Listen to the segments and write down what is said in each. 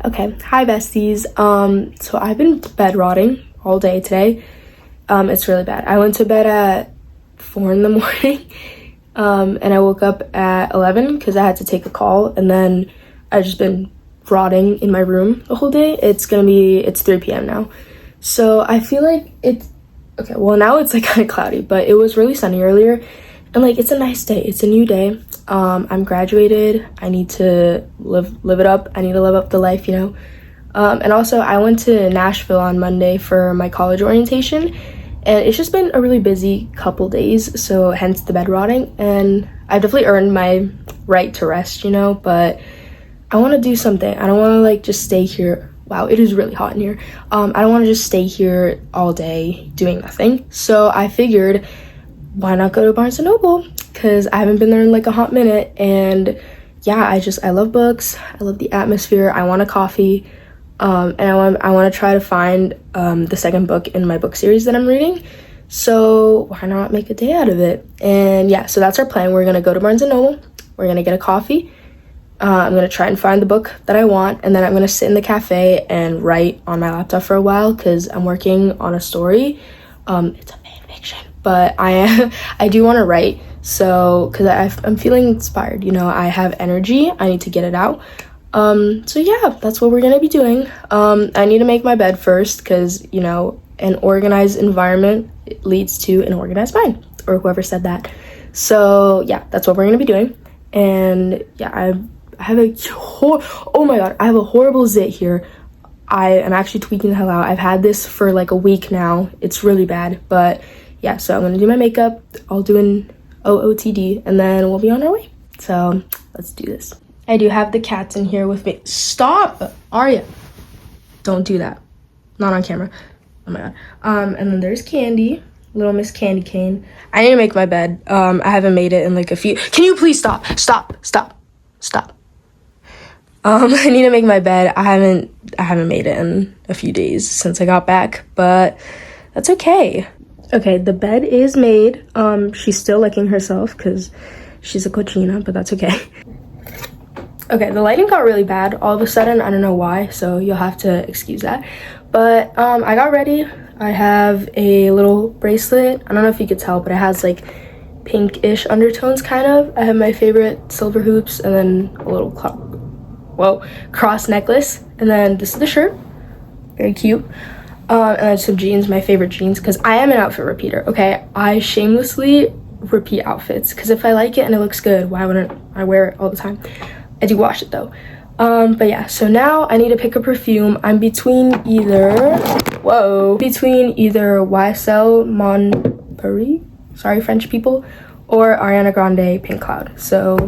Okay, hi besties. So I've been bed rotting all day today. It's really bad. I went to bed at 4 in the morning, and I woke up at 11 because I had to take a call, and then I've just been rotting in my room the whole day. It's 3 p.m. now. So I feel like it's, okay, well now it's like kind of cloudy, but it was really sunny earlier, and like it's a nice day. It's a new day. I'm graduated. I need to live it up. I need to live up the life, you know. And also I went to Nashville on Monday for my college orientation, and it's just been a really busy couple days, so hence the bed rotting. And I've definitely earned my right to rest, you know, but I want to do something. I don't want to like just stay here. Wow, it is really hot in here. I don't want to just stay here all day doing nothing. So I figured, why not go to Barnes & Noble? Because I haven't been there in like a hot minute, and yeah, I love books. I love the atmosphere. I want a coffee, and I want to try to find the second book in my book series that I'm reading. So why not make a day out of it? And yeah, so that's our plan. We're gonna go to Barnes & Noble. We're gonna get a coffee. I'm gonna try and find the book that I want, and then I'm gonna sit in the cafe and write on my laptop for a while because I'm working on a story. It's a fan fiction, but I do want to write. So because I'm feeling inspired, you know, I have energy. I need to get it out. So yeah, that's what we're gonna be doing. I need to make my bed first because, you know, an organized environment leads to an organized mind, or whoever said that. So yeah, that's what we're gonna be doing. And yeah, I have oh my god, I have a horrible zit here. I am actually tweaking the hell out. I've had this for like a week now. It's really bad, but yeah, so I'm gonna do my makeup. I'll do an OOTD, and then we'll be on our way. So let's do this. I do have the cats in here with me. Stop, Arya. Don't do that. Not on camera. Oh my god. And then there's Candy, little Miss Candy Cane. I need to make my bed. I haven't made it in like a few. Can you please stop? I need to make my bed. I haven't made it in a few days since I got back, but that's okay. Okay, the bed is made. She's still licking herself because she's a cochina, but that's okay. Okay, the lighting got really bad all of a sudden. I don't know why, so you'll have to excuse that. But I got ready. I have a little bracelet. I don't know if you could tell, but it has like pinkish undertones kind of. I have my favorite silver hoops, and then a little cross necklace. And then this is the shirt. Very cute. And then some jeans, my favorite jeans, because I am an outfit repeater, okay? I shamelessly repeat outfits, because if I like it and it looks good, why wouldn't I wear it all the time? I do wash it though. But yeah, so now I need to pick a perfume. I'm between either YSL Mon Paris, sorry French people, or Ariana Grande Pink Cloud. So,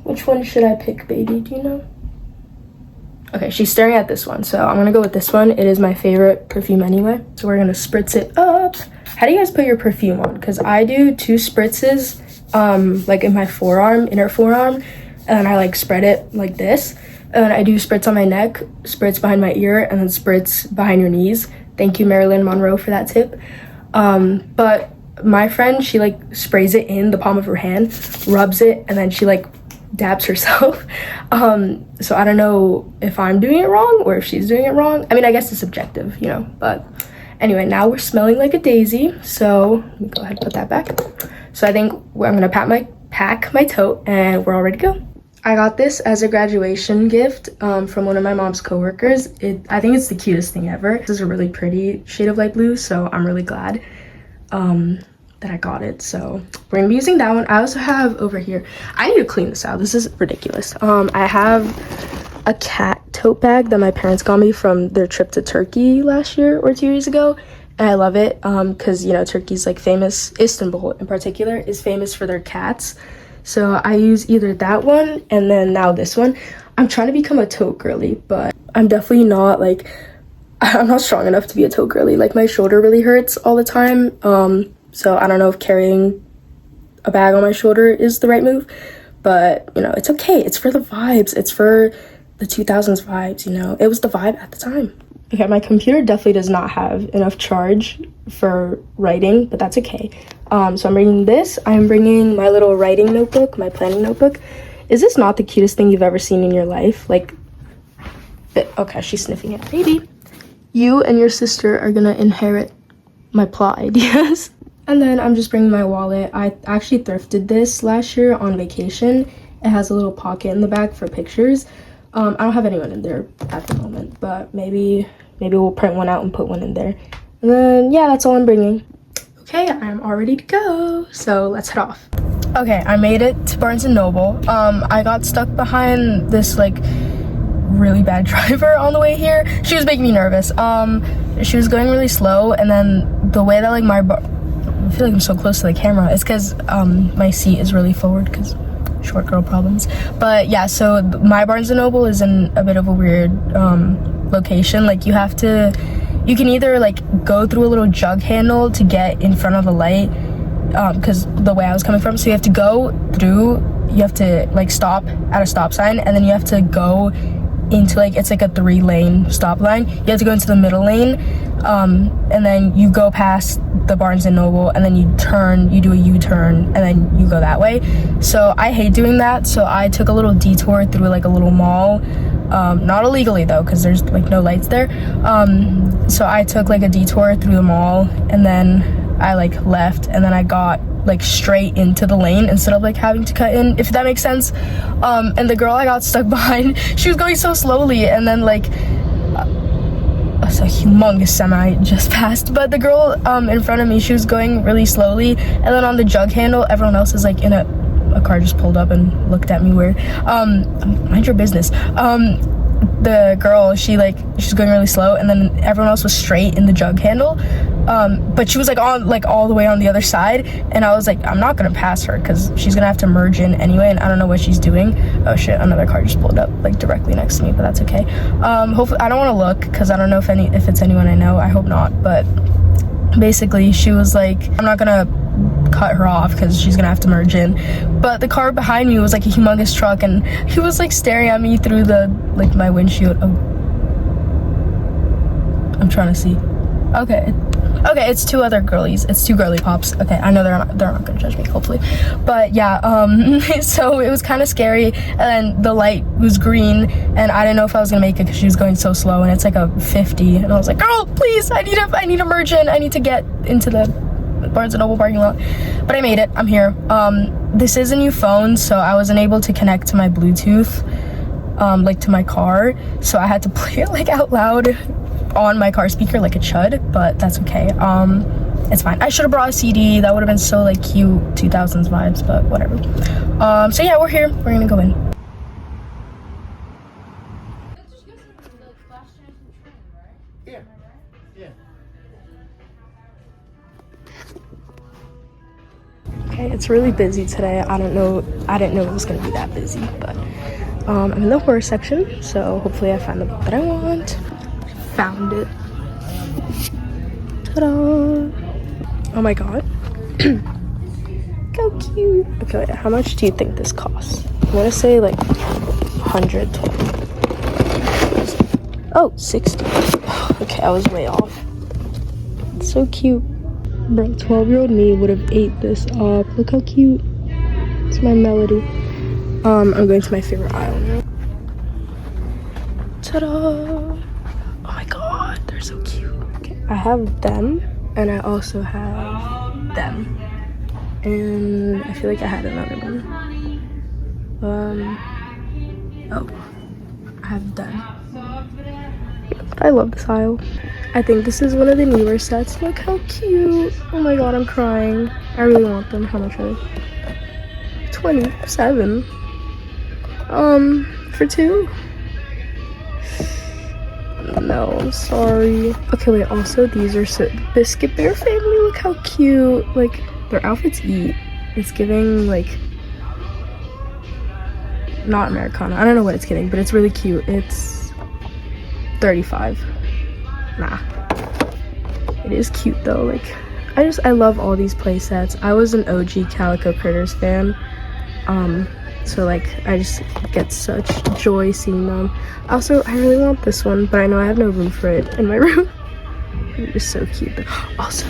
which one should I pick, baby? Do you know? Okay, she's staring at this one, so I'm gonna go with this one. It is my favorite perfume anyway. So we're gonna spritz it up. How do you guys put your perfume on? Because I do 2 spritzes, like in my forearm, inner forearm, and I like spread it like this. And I do spritz on my neck, spritz behind my ear, and then spritz behind your knees. Thank you, Marilyn Monroe, for that tip. But my friend, she like sprays it in the palm of her hand, rubs it, and then she like dabs herself. So I don't know if I'm doing it wrong or if she's doing it wrong. I mean, I guess it's subjective, you know, but anyway, now we're smelling like a daisy. So let me go ahead and put that back. So I think I'm gonna pack my tote, and we're all ready to go. I got this as a graduation gift from one of my mom's coworkers. I think it's the cutest thing ever. This is a really pretty shade of light blue, so I'm really glad that I got it. So we're gonna be using that one. I also have over here, I need to clean this out. This is ridiculous. I have a cat tote bag that my parents got me from their trip to Turkey last year or 2 years ago, and I love it because, you know, Turkey's like famous, Istanbul in particular is famous for their cats. So I use either that one and then now this one. I'm trying to become a tote girly, but I'm definitely not like, I'm not strong enough to be a tote girly. Like my shoulder really hurts all the time. So I don't know if carrying a bag on my shoulder is the right move, but you know, it's okay. It's for the vibes. It's for the 2000s vibes, you know. It was the vibe at the time. Okay, my computer definitely does not have enough charge for writing, but that's okay. So I'm bringing this. I'm bringing my little writing notebook, my planning notebook. Is this not the cutest thing you've ever seen in your life? Like, Okay, she's sniffing it. Baby, you and your sister are gonna inherit my plot ideas. And then I'm just bringing my wallet. I actually thrifted this last year on vacation. It has a little pocket in the back for pictures. I don't have anyone in there at the moment, but maybe we'll print one out and put one in there. And then yeah, that's all I'm bringing. Okay, I'm all ready to go, so let's head off. Okay, I made it to Barnes & Noble. I got stuck behind this like really bad driver on the way here. She was making me nervous. She was going really slow, and then the way that like I feel like I'm so close to the camera. It's because my seat is really forward because short girl problems. But yeah, so my Barnes & Noble is in a bit of a weird location. Like you can either like go through a little jug handle to get in front of the light, because the way I was coming from, so you have to go through, you have to like stop at a stop sign, and then you have to go into like, it's like a 3-lane stop line. You have to go into the middle lane, and then you go past the Barnes & Noble, and then you do a U-turn, and then you go that way. So I hate doing that, so I took a little detour through like a little mall, not illegally though, because there's like no lights there. So I took like a detour through the mall, and then I like left, and then I got like straight into the lane instead of like having to cut in, if that makes sense. And the girl I got stuck behind, she was going so slowly, and then like a humongous semi just passed, but the girl in front of me, she was going really slowly, and then on the jug handle, everyone else is like in a car just pulled up and looked at me weird. Mind your business. The girl, she's going really slow, and then everyone else was straight in the jug handle, but she was like on like all the way on the other side, and I was like, I'm not gonna pass her because she's gonna have to merge in anyway, and I don't know what she's doing. Oh shit, another car just pulled up like directly next to me, but that's okay. Hopefully, I don't want to look because I don't know if it's anyone I know. I hope not. But basically she was like, I'm not gonna cut her off because she's gonna have to merge in. But the car behind me was like a humongous truck, and he was like staring at me through the like my windshield. Oh, I'm trying to see. Okay, it's two other girlies. It's two girly pops. Okay, I know they're not gonna judge me, hopefully. But yeah, so it was kind of scary, and then the light was green, and I didn't know if I was gonna make it because she was going so slow, and it's like a 50, and I was like, girl, please, I need to merge in. I need to get into the Barnes & Noble parking lot. But I made it. I'm here. This is a new phone, so I wasn't able to connect to my Bluetooth, like to my car, so I had to play it like out loud on my car speaker like a chud, but that's okay. It's fine. I should have brought a CD. That would have been so like cute 2000s vibes, but whatever. So yeah, we're here. We're gonna go in. Okay, it's really busy today. I didn't know it was gonna be that busy, but I'm in the horror section, so hopefully I find the book that I want. Found it. Ta-da! Oh my god. How cute. Okay, wait, how much do you think this costs? I'm gonna say like 100 total. Oh, 60. Okay, I was way off. It's so cute. Bro, 12-year-old me would have ate this up. Look how cute. It's my melody. I'm going to my favorite aisle now. Ta-da! Oh my god, they're so cute. Okay, I have them, and I also have them. And I feel like I had another one. Oh, I have them. I love this aisle. I think this is one of the newer sets. Look how cute. Oh my god, I'm crying. I really want them. How much are they? 27. For 2? No, I'm sorry. Okay, wait, also these are so Biscuit Bear family. Look how cute. Like, their outfits eat. It's giving like not Americana. I don't know what it's giving, but it's really cute. It's 35. Nah. It is cute though. Like, I love all these play sets. I was an OG Calico Critters fan. So like I just get such joy seeing them. Also, I really want this one, but I know I have no room for it in my room. It is so cute. Also,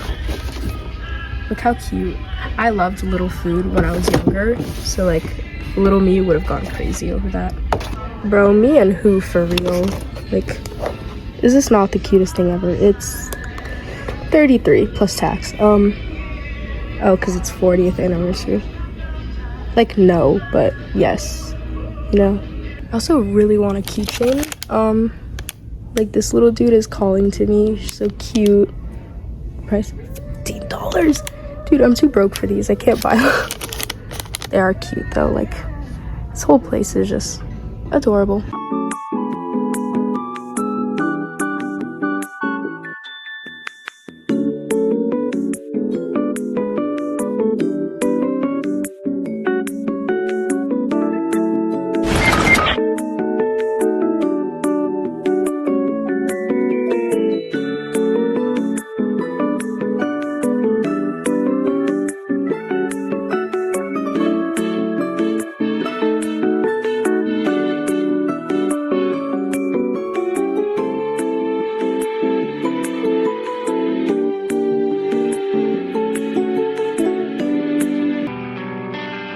look how cute. I loved Little Food when I was younger, so like little me would have gone crazy over that. Bro, me and who for real? Like, is this not the cutest thing ever? It's 33 plus tax. Oh, because it's 40th anniversary. Like, no, but yes, you know. I also really want a keychain. Like, this little dude is calling to me. She's so cute. Price $15. Dude, I'm too broke for these. I can't buy them. They are cute though. Like, this whole place is just adorable.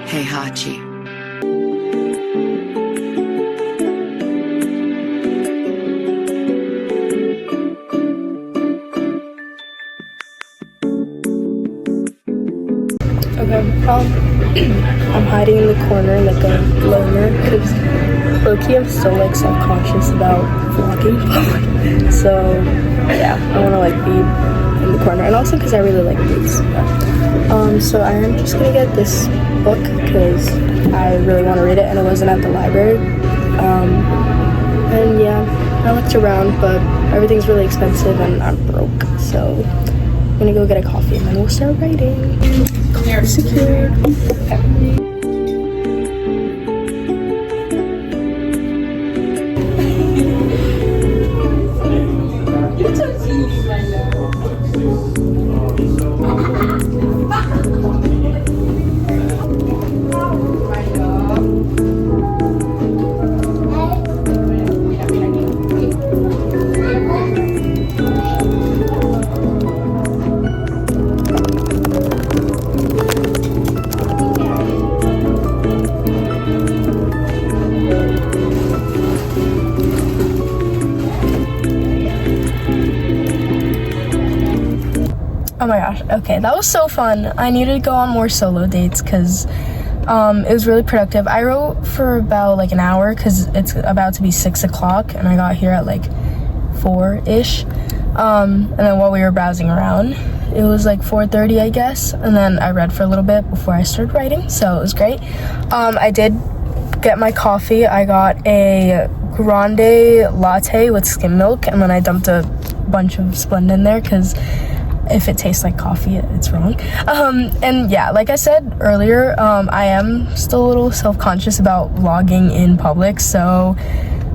Hey, Hachi. Okay, I'm hiding in the corner like a loner because low-key I'm still like self-conscious about vlogging. So yeah, I want to like be in the corner, and also because I really like boots. So I am just gonna get this book because I really want to read it, and it wasn't at the library. And yeah, I looked around, but everything's really expensive and I'm broke, so I'm gonna go get a coffee and then we'll start writing. Secured. Okay. Oh my gosh, okay, that was so fun. I needed to go on more solo dates because it was really productive. I wrote for about like an hour because it's about to be 6 o'clock and I got here at like 4-ish. And then while we were browsing around, it was like 4:30, I guess. And then I read for a little bit before I started writing, so it was great. I did get my coffee. I got a grande latte with skim milk, and then I dumped a bunch of Splenda in there because if it tastes like coffee, it's wrong. And yeah, like I said earlier, I am still a little self-conscious about vlogging in public, so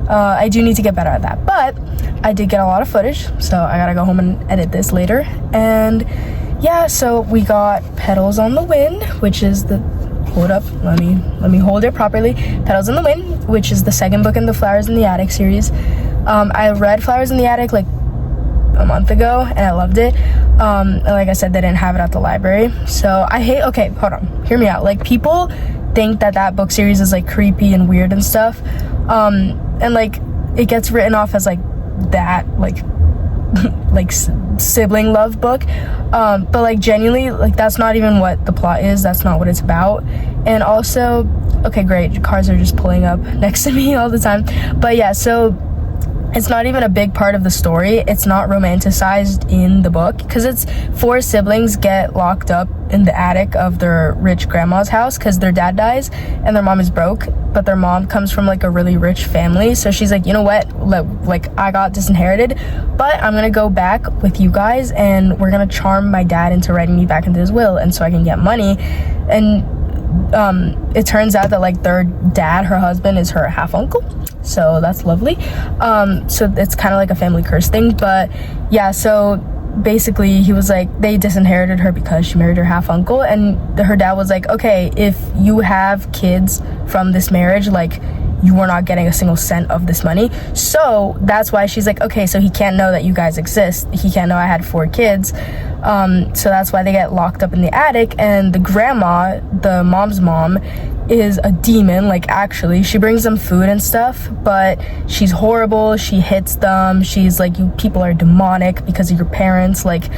I do need to get better at that. But I did get a lot of footage, so I gotta go home and edit this later. And yeah, so we got Petals on the Wind, which is the, hold up, let me hold it properly. Petals on the Wind, which is the second book in the Flowers in the Attic series. I read Flowers in the Attic like a month ago and I loved it. And like I said, they didn't have it at the library, so I hate, okay, hold on, hear me out. Like, people think that book series is like creepy and weird and stuff, and like it gets written off as like that, like like sibling love book, but like genuinely, like that's not even what the plot is. That's not what it's about. And also, okay, great, cars are just pulling up next to me all the time. But yeah, so it's not even a big part of the story. It's not romanticized in the book because it's 4 siblings get locked up in the attic of their rich grandma's house because their dad dies and their mom is broke, but their mom comes from like a really rich family. So she's like, you know what, like I got disinherited, but I'm gonna go back with you guys and we're gonna charm my dad into writing me back into his will, and so I can get money. And it turns out that like their dad, her husband, is her half uncle, so that's lovely. So it's kind of like a family curse thing. But yeah, so basically he was like, they disinherited her because she married her half uncle, and her dad was like, okay, if you have kids from this marriage, like you are not getting a single cent of this money. So that's why she's like, okay, so he can't know that you guys exist. He can't know I had 4 kids. So that's why they get locked up in the attic. And the grandma, the mom's mom, is a demon, like actually. She brings them food and stuff, but she's horrible. She hits them. She's like, you people are demonic because of your parents. Like,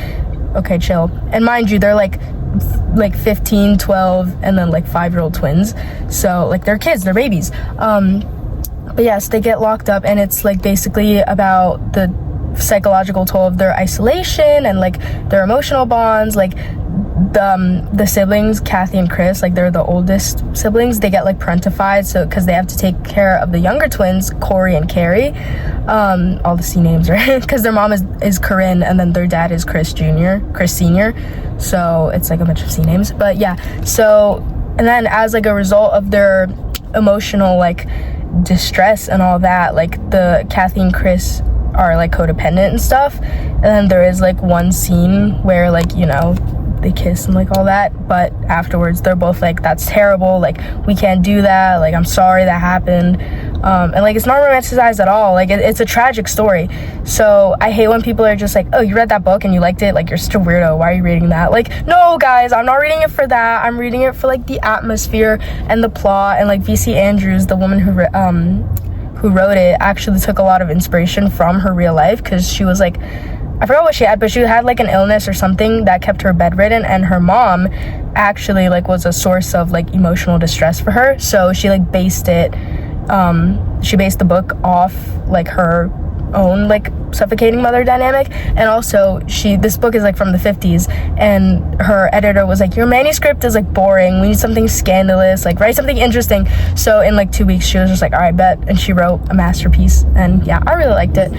okay, chill. And mind you, they're like 15, 12, and then like 5-year-old twins. So like they're kids, they're babies. But yes, they get locked up, and it's like basically about the psychological toll of their isolation and like their emotional bonds. Like the siblings, Kathy and Chris, like they're the oldest siblings, they get like parentified, so because they have to take care of the younger twins, Corey and Carrie, all the C names, right? Because their mom is Corinne, and then their dad is Chris Senior, so it's like a bunch of C names. But yeah, so and then as like a result of their emotional like distress and all that, like the Kathy and Chris are like codependent and stuff, and then there is like one scene where like, you know, they kiss and like all that, but afterwards they're both like, that's terrible, like we can't do that, like I'm sorry that happened. And like it's not romanticized at all, like it's a tragic story. So I hate when people are just like, oh, you read that book and you liked it, like you're such a weirdo, why are you reading that? Like, no guys, I'm not reading it for that. I'm reading it for like the atmosphere and the plot. And like VC Andrews, the woman who wrote it, actually took a lot of inspiration from her real life, because she was like, I forgot what she had, but she had like an illness or something that kept her bedridden, and her mom actually like was a source of like emotional distress for her. So she like based the book off like her own like suffocating mother dynamic. And also this book is like from the 50s, and her editor was like, your manuscript is like boring, we need something scandalous, like write something interesting. So in like 2 weeks she was just like, all right, bet, and she wrote a masterpiece. And yeah, I really liked it.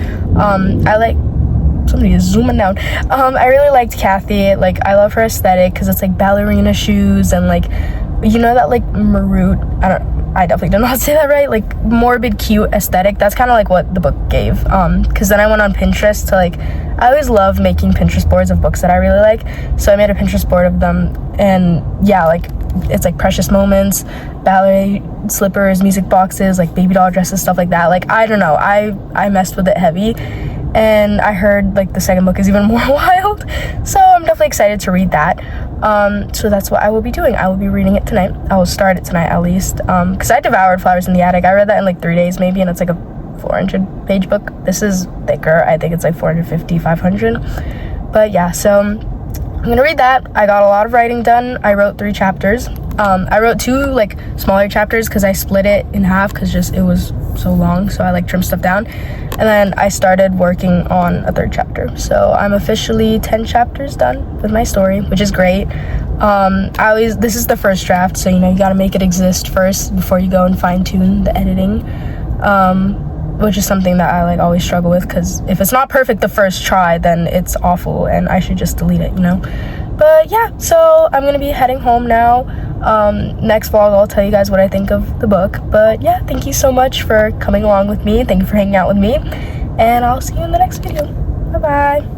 Somebody is zooming down. I really liked Kathy. Like I love her aesthetic because it's like ballerina shoes and like, you know, that like maroon, I definitely don't know how to say that right, like morbid cute aesthetic. That's kind of like what the book gave. Because then I went on Pinterest to like, I always love making Pinterest boards of books that I really like, so I made a Pinterest board of them. And yeah, like it's like precious moments, ballet slippers, music boxes, like baby doll dresses, stuff like that. Like I don't know, I messed with it heavy. And I heard like the second book is even more wild, so I'm definitely excited to read that. So that's what I will be doing. I will be reading it tonight. I will start it tonight at least, because I devoured Flowers in the Attic. I read that in like 3 days maybe, and it's like a 400-page book. This is thicker. I think it's like 450, 500. But yeah, so I'm gonna read that. I got a lot of writing done. I wrote 3 chapters. I wrote 2 like smaller chapters because I split it in half because it was so long, so I like trimmed stuff down. And then I started working on a 3rd chapter, so I'm officially 10 chapters done with my story, which is great. This is the first draft, so you know, you gotta make it exist first before you go and fine-tune the editing, which is something that I like always struggle with, because if it's not perfect the first try, then it's awful and I should just delete it, you know. But yeah, so I'm gonna be heading home now. Next vlog I'll tell you guys what I think of the book. But yeah, thank you so much for coming along with me. Thank you for hanging out with me, and I'll see you in the next video. Bye bye.